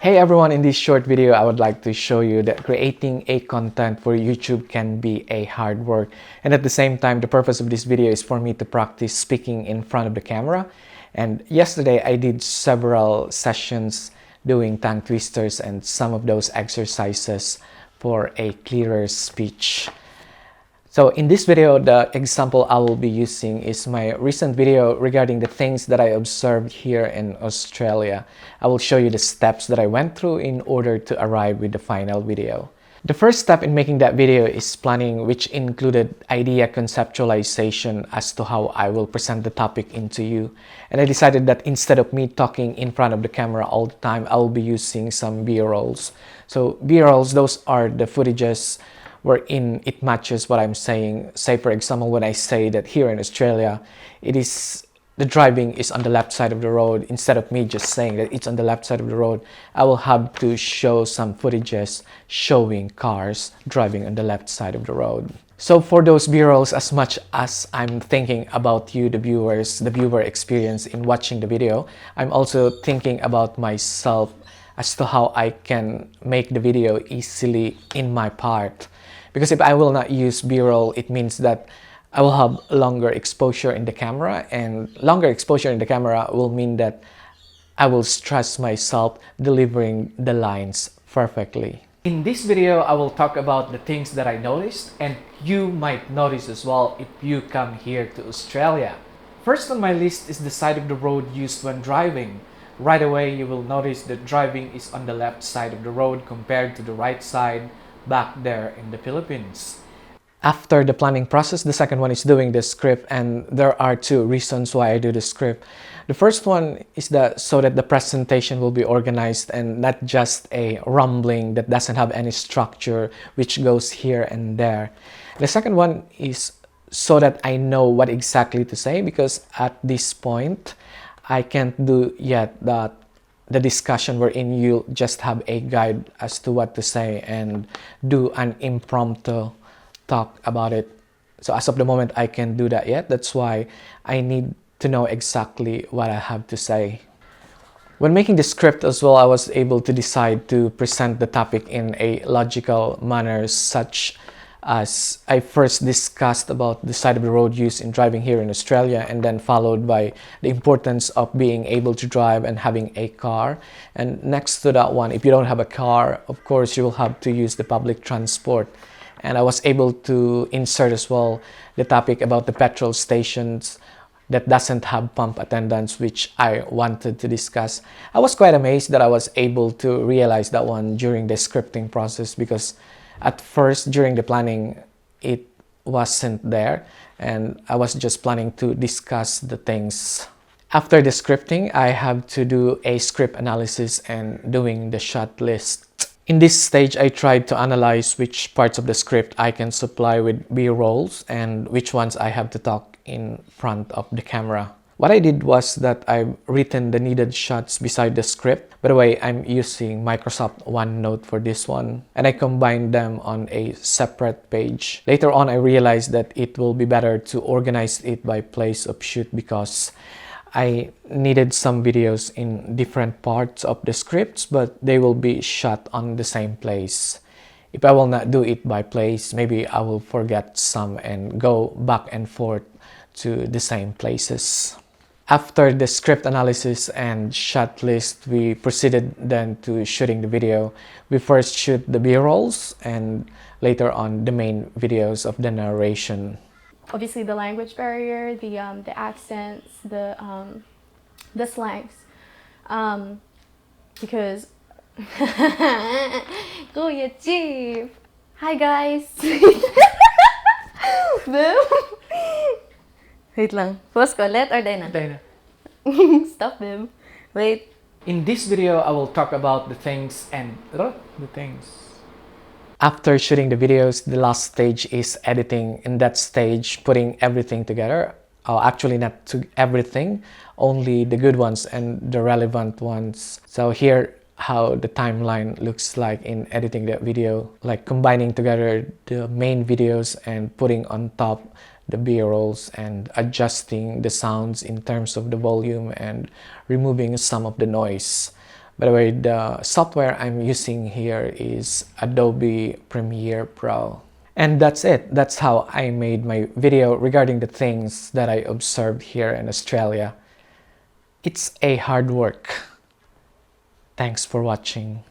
Hey everyone, in this short video, I would like to show you that creating a content for YouTube can be a hard work. And at the same time, the purpose of this video is for me to practice speaking in front of the camera. And yesterday, I did several sessions doing tongue twisters and some of those exercises for a clearer speech. So in this video, the example I will be using is my recent video regarding the things that I observed here in Australia. I will show you the steps that I went through in order to arrive with the final video. The first step in making that video is planning, which included idea conceptualization as to how I will present the topic into you. And I decided that instead of me talking in front of the camera all the time, I will be using some B-rolls. So B-rolls, those are the footages wherein it matches what I'm saying. Say for example, when I say that here in Australia, the driving is on the left side of the road, instead of me just saying that it's on the left side of the road, I will have to show some footages showing cars driving on the left side of the road. So for those B-rolls, as much as I'm thinking about you, the viewers, the viewer experience in watching the video, I'm also thinking about myself as to how I can make the video easily in my part. Because if I will not use B-roll, it means that I will have longer exposure in the camera, and longer exposure in the camera will mean that I will stress myself delivering the lines perfectly. In this video, I will talk about the things that I noticed, and you might notice as well if you come here to Australia. First on my list is the side of the road used when driving. Right away, you will notice that driving is on the left side of the road compared to the right side back there in the Philippines. After the planning process, the second one is doing the script, and there are two reasons why I do the script. The first one is that so that the presentation will be organized and not just a rumbling that doesn't have any structure which goes here and there. The second one is so that I know what exactly to say, because at this point I can't do yet that the discussion wherein you just have a guide as to what to say and do an impromptu talk about it. So as of the moment, I can't do that yet. That's why I need to know exactly what I have to say. When making the script as well, I was able to decide to present the topic in a logical manner, such as I first discussed about the side of the road used in driving here in Australia, and then followed by the importance of being able to drive and having a car. And next to that one, if you don't have a car, of course you will have to use the public transport. And I was able to insert as well the topic about the petrol stations that doesn't have pump attendants, which I wanted to discuss. I was quite amazed that I was able to realize that one during the scripting process, because at first, during the planning, it wasn't there, and I was just planning to discuss the things. After the scripting, I have to do a script analysis and doing the shot list. In this stage, I tried to analyze which parts of the script I can supply with B-rolls and which ones I have to talk in front of the camera. What I did was that I've written the needed shots beside the script. By the way, I'm using Microsoft OneNote for this one, and I combined them on a separate page. Later on, I realized that it will be better to organize it by place of shoot, because I needed some videos in different parts of the scripts, but they will be shot on the same place. If I will not do it by place, maybe I will forget some and go back and forth to the same places. After the script analysis and shot list, we proceeded then to shooting the video. We first shoot the B-rolls and later on the main videos of the narration. Obviously, the language barrier, the accents, the slangs, because Kuya Chief. Hi guys. Boom. Wait lang. Pause ko ulit or day na? Day na. Stop them. Wait. In this video, I will talk about the things. After shooting the videos, the last stage is editing. In that stage, putting everything together. Actually, not to everything, only the good ones and the relevant ones. So here, how the timeline looks like in editing that video, like combining together the main videos and putting on top the B-rolls and adjusting the sounds in terms of the volume and removing some of the noise. By the way, the software I'm using here is Adobe Premiere Pro. And that's it. That's how I made my video regarding the things that I observed here in Australia. It's a hard work. Thanks for watching.